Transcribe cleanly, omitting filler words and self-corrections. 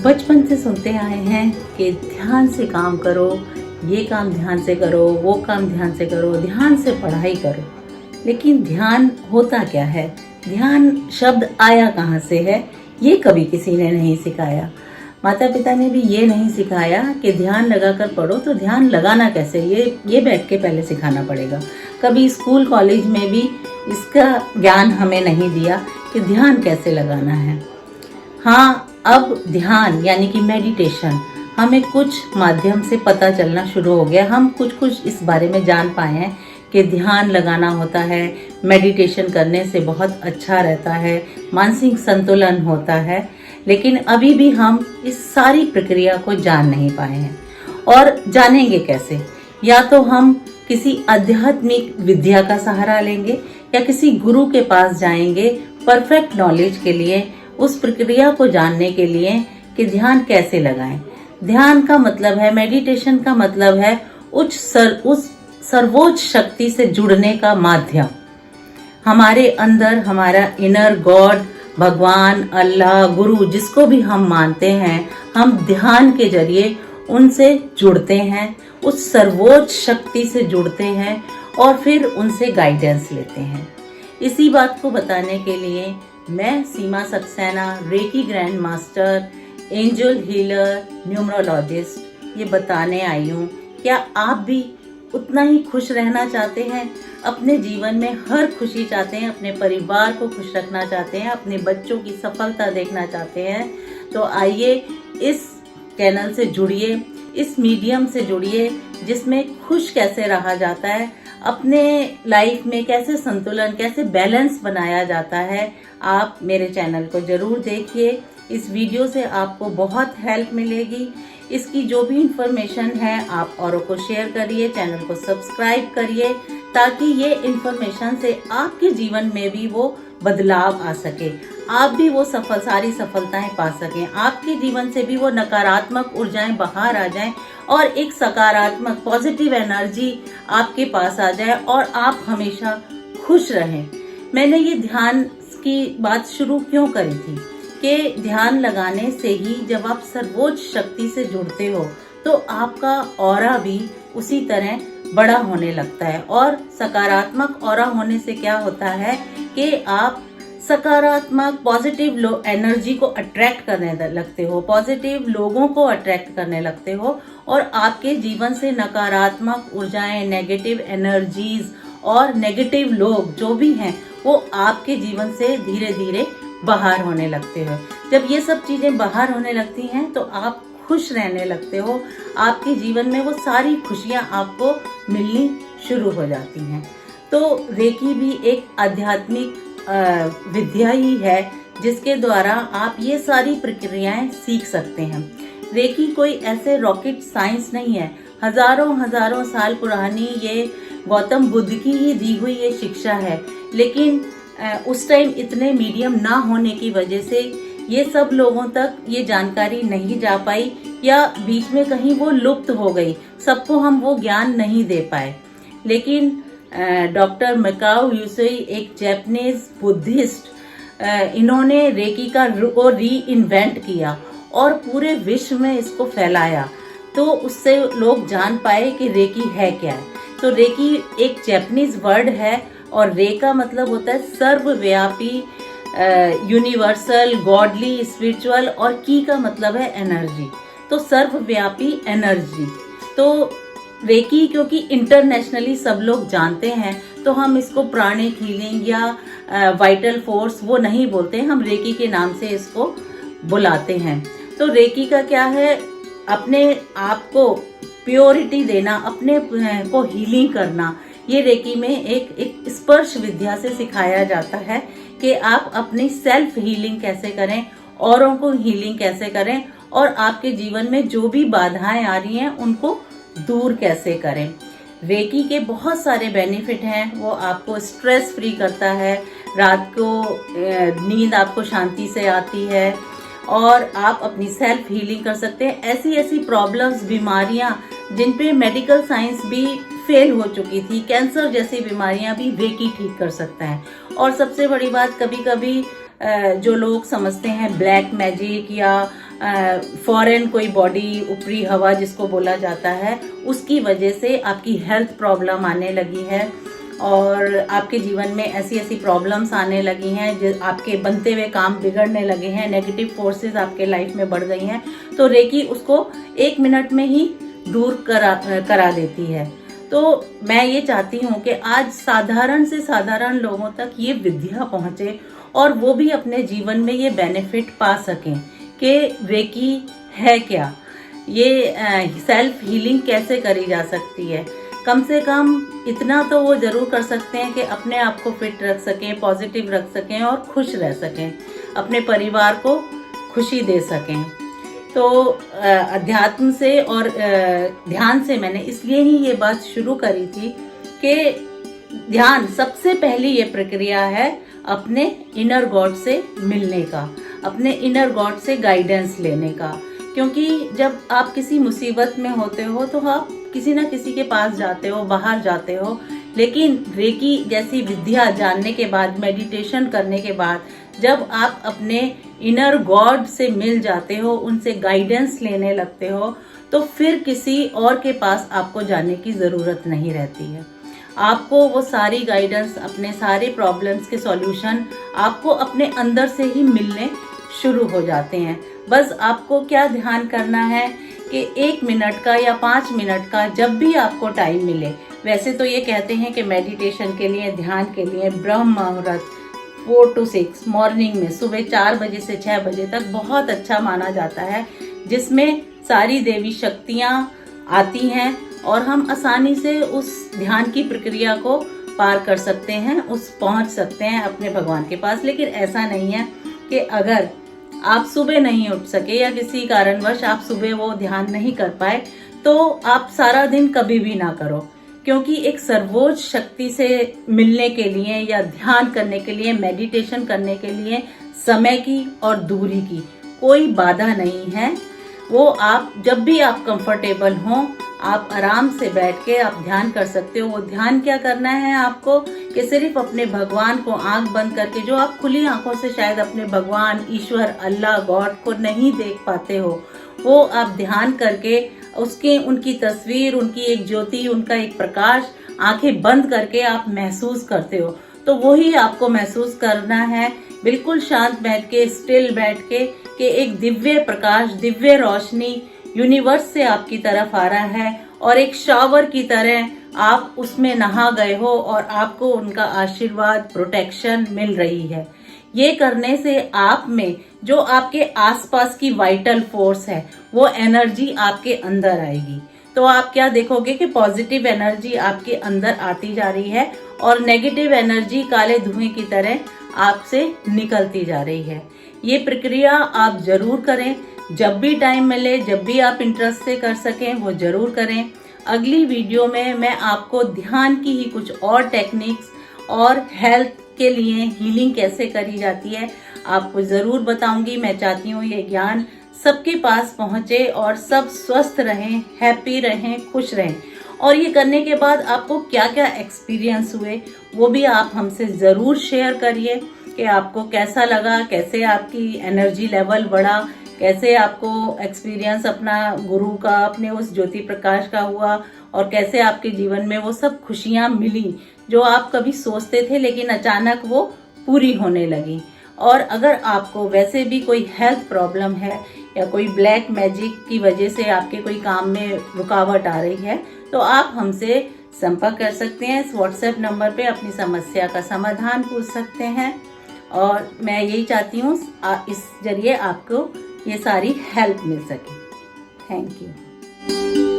बचपन से सुनते आए हैं कि ध्यान से काम करो, ये काम ध्यान से करो, वो काम ध्यान से करो, ध्यान से पढ़ाई करो। लेकिन ध्यान होता क्या है? ध्यान शब्द आया कहाँ से है? ये कभी किसी ने नहीं सिखाया। माता पिता ने भी ये नहीं सिखाया कि ध्यान लगाकर पढ़ो। तो ध्यान लगाना कैसे, ये बैठ के पहले सिखाना पड़ेगा। कभी स्कूल कॉलेज में भी इसका ज्ञान हमें नहीं दिया कि ध्यान कैसे लगाना है। हाँ, अब ध्यान यानी कि मेडिटेशन हमें कुछ माध्यम से पता चलना शुरू हो गया। हम कुछ इस बारे में जान पाए हैं कि ध्यान लगाना होता है, मेडिटेशन करने से बहुत अच्छा रहता है, मानसिक संतुलन होता है। लेकिन अभी भी हम इस सारी प्रक्रिया को जान नहीं पाए हैं। और जानेंगे कैसे? या तो हम किसी आध्यात्मिक विद्या का सहारा लेंगे या किसी गुरु के पास जाएंगे परफेक्ट नॉलेज के लिए, उस प्रक्रिया को जानने के लिए कि ध्यान कैसे लगाएं। ध्यान का मतलब है, मेडिटेशन का मतलब है उस सर्वोच्च शक्ति से जुड़ने का माध्यम। हमारे अंदर हमारा इनर गॉड, भगवान, अल्लाह, गुरु, जिसको भी हम मानते हैं, हम ध्यान के जरिए उनसे जुड़ते हैं, उस सर्वोच्च शक्ति से जुड़ते हैं और फिर उनसे गाइडेंस लेते हैं। इसी बात को बताने के लिए मैं Seema Saxena, reiki grand master, angel healer, numerologist, ये बताने आई हूँ। क्या आप भी उतना ही खुश रहना चाहते हैं? अपने जीवन में हर खुशी चाहते हैं, अपने परिवार को खुश रखना चाहते हैं, अपने बच्चों की सफलता देखना चाहते हैं? तो आइए इस चैनल से जुड़िए, इस मीडियम से जुड़िए जिसमें खुश कैसे रहा जाता है, अपने लाइफ में कैसे संतुलन, कैसे बैलेंस बनाया जाता है। आप मेरे चैनल को जरूर देखिए। इस वीडियो से आपको बहुत हेल्प मिलेगी। इसकी जो भी इंफॉर्मेशन है आप औरों को शेयर करिए, चैनल को सब्सक्राइब करिए, ताकि ये इंफॉर्मेशन से आपके जीवन में भी वो बदलाव आ सके, आप भी वो सारी सफलताएं पा सकें, आपके जीवन से भी वो नकारात्मक ऊर्जाएं बाहर आ जाएं और एक सकारात्मक पॉजिटिव एनर्जी आपके पास आ जाए और आप हमेशा खुश रहें। मैंने ये ध्यान की बात शुरू क्यों करी थी कि ध्यान लगाने से ही जब आप सर्वोच्च शक्ति से जुड़ते हो तो आपका ऑरा भी उसी तरह बड़ा होने लगता है। और सकारात्मक ऑरा होने से क्या होता है कि आप सकारात्मक पॉजिटिव एनर्जी को अट्रैक्ट करने लगते हो, पॉजिटिव लोगों को अट्रैक्ट करने लगते हो और आपके जीवन से नकारात्मक ऊर्जाएं, नेगेटिव एनर्जीज और नेगेटिव लोग जो भी हैं वो आपके जीवन से धीरे धीरे बाहर होने लगते हो। जब ये सब चीजें बाहर होने लगती हैं तो आप खुश रहने लगते हो, आपके जीवन में वो सारी खुशियां आपको मिलनी शुरू हो जाती हैं। तो रेकी भी एक आध्यात्मिक विद्या ही है जिसके द्वारा आप ये सारी प्रक्रियाएं सीख सकते हैं। रेकी कोई ऐसे रॉकेट साइंस नहीं है, हजारों साल पुरानी ये गौतम बुद्ध की ही दी हुई ये शिक्षा है। लेकिन उस टाइम इतने मीडियम ना होने की वजह से ये सब लोगों तक ये जानकारी नहीं जा पाई या बीच में कहीं वो लुप्त हो गई, सबको हम वो ज्ञान नहीं दे पाए। लेकिन डॉक्टर मिकाओ यूसुई, एक जापानीज बुद्धिस्ट, इन्होंने रेकी का री इन्वेंट किया और पूरे विश्व में इसको फैलाया। तो उससे लोग जान पाए कि रेकी है क्या है। तो रेकी एक जापानीज वर्ड है और रे का मतलब होता है सर्वव्यापी, यूनिवर्सल, गॉडली, स्पिरिचुअल, और की का मतलब है एनर्जी। तो सर्वव्यापी एनर्जी। तो रेकी क्योंकि इंटरनेशनली सब लोग जानते हैं तो हम इसको प्राणिक हीलिंग या वाइटल फोर्स वो नहीं बोलते हैं, हम रेकी के नाम से इसको बुलाते हैं। तो रेकी का क्या है? अपने आप को प्योरिटी देना, अपने को हीलिंग करना। ये रेकी में एक स्पर्श विद्या से सिखाया जाता है कि आप अपनी सेल्फ हीलिंग कैसे करें, औरों को हीलिंग कैसे करें और आपके जीवन में जो भी बाधाएं आ रही हैं उनको दूर कैसे करें। रेकी के बहुत सारे बेनिफिट हैं। वो आपको स्ट्रेस फ्री करता है, रात को नींद आपको शांति से आती है और आप अपनी सेल्फ हीलिंग कर सकते हैं। ऐसी प्रॉब्लम्स, बीमारियां जिन पे मेडिकल साइंस भी फेल हो चुकी थी, कैंसर जैसी बीमारियां भी रेकी ठीक कर सकता है। और सबसे बड़ी बात, कभी कभी जो लोग समझते हैं ब्लैक मैजिक या फॉरेन कोई बॉडी, ऊपरी हवा जिसको बोला जाता है, उसकी वजह से आपकी हेल्थ प्रॉब्लम आने लगी है और आपके जीवन में ऐसी ऐसी प्रॉब्लम्स आने लगी हैं, जो आपके बनते हुए काम बिगड़ने लगे हैं, नेगेटिव फोर्सेस आपके लाइफ में बढ़ गई हैं, तो रेकी उसको 1 मिनट में ही दूर करा देती है। तो मैं ये चाहती हूँ कि आज साधारण से साधारण लोगों तक ये विद्या पहुँचे और वो भी अपने जीवन में ये बेनिफिट पा सकें कि रेकी है क्या, ये सेल्फ हीलिंग कैसे करी जा सकती है। कम से कम इतना तो वो ज़रूर कर सकते हैं कि अपने आप को फिट रख सकें, पॉजिटिव रख सकें और खुश रह सकें, अपने परिवार को खुशी दे सकें। तो अध्यात्म से और ध्यान से मैंने इसलिए ही ये बात शुरू करी थी कि ध्यान सबसे पहली ये प्रक्रिया है अपने इनर गॉड से मिलने का, अपने इनर गॉड से गाइडेंस लेने का। क्योंकि जब आप किसी मुसीबत में होते हो तो आप किसी ना किसी के पास जाते हो, बाहर जाते हो, लेकिन रेकी जैसी विद्या जानने के बाद, मेडिटेशन करने के बाद, जब आप अपने इनर गॉड से मिल जाते हो, उनसे गाइडेंस लेने लगते हो, तो फिर किसी और के पास आपको जाने की ज़रूरत नहीं रहती है। आपको वो सारी गाइडेंस, अपने सारे प्रॉब्लम्स के सॉल्यूशन आपको अपने अंदर से ही मिलने शुरू हो जाते हैं। बस आपको क्या ध्यान करना है कि 1 मिनट का या 5 मिनट का जब भी आपको टाइम मिले, वैसे तो ये कहते हैं कि मेडिटेशन के लिए, ध्यान के लिए ब्रह्म मुहूर्त 4 to 6 मॉर्निंग में, सुबह 4 बजे से 6 बजे तक बहुत अच्छा माना जाता है, जिसमें सारी देवी शक्तियाँ आती हैं और हम आसानी से उस ध्यान की प्रक्रिया को पार कर सकते हैं, पहुंच सकते हैं अपने भगवान के पास। लेकिन ऐसा नहीं है कि अगर आप सुबह नहीं उठ सके या किसी कारणवश आप सुबह वो ध्यान नहीं कर पाए, तो आप सारा दिन कभी भी ना करो, क्योंकि एक सर्वोच्च शक्ति से मिलने के लिए या ध्यान करने के लिए, मेडिटेशन करने के लिए समय की और दूरी की कोई बाधा नहीं है। वो आप जब भी आप कंफर्टेबल हों, आप आराम से बैठ के आप ध्यान कर सकते हो। वो ध्यान क्या करना है आपको कि सिर्फ अपने भगवान को आंख बंद करके, जो आप खुली आंखों से शायद अपने भगवान, ईश्वर, अल्लाह, गॉड को नहीं देख पाते हो, वो आप ध्यान करके उनकी तस्वीर, उनकी एक ज्योति, उनका एक प्रकाश आंखें बंद करके आप महसूस करते हो। तो वही आपको महसूस करना है, बिल्कुल शांत बैठ के, स्टिल बैठ के, कि एक दिव्य प्रकाश, दिव्य रोशनी यूनिवर्स से आपकी तरफ आ रहा है और एक शावर की तरह आप उसमें नहा गए हो और आपको उनका आशीर्वाद, प्रोटेक्शन मिल रही है। ये करने से आप में जो आपके आसपास की वाइटल फोर्स है, वो एनर्जी आपके अंदर आएगी। तो आप क्या देखोगे कि पॉजिटिव एनर्जी आपके अंदर आती जा रही है और नेगेटिव एनर्जी काले धुएं की तरह आपसे निकलती जा रही है। ये प्रक्रिया आप जरूर करें, जब भी टाइम मिले, जब भी आप इंटरेस्ट से कर सकें, वो जरूर करें। अगली वीडियो में मैं आपको ध्यान की ही कुछ और टेक्निक्स और हेल्थ के लिए हीलिंग कैसे करी जाती है आपको ज़रूर बताऊंगी। मैं चाहती हूँ ये ज्ञान सबके पास पहुँचे और सब स्वस्थ रहें, हैप्पी रहें, खुश रहें। और ये करने के बाद आपको क्या क्या एक्सपीरियंस हुए वो भी आप हमसे ज़रूर शेयर करिए कि आपको कैसा लगा, कैसे आपकी एनर्जी लेवल बढ़ा, कैसे आपको एक्सपीरियंस अपना गुरु का, अपने उस ज्योति प्रकाश का हुआ और कैसे आपके जीवन में वो सब खुशियाँ मिली जो आप कभी सोचते थे लेकिन अचानक वो पूरी होने लगी। और अगर आपको वैसे भी कोई हेल्थ प्रॉब्लम है या कोई ब्लैक मैजिक की वजह से आपके कोई काम में रुकावट आ रही है, तो आप हमसे संपर्क कर सकते हैं। इस व्हाट्सएप नंबर पे अपनी समस्या का समाधान पूछ सकते हैं और मैं यही चाहती हूँ इस जरिए आपको ये सारी हेल्प मिल सके। Thank you.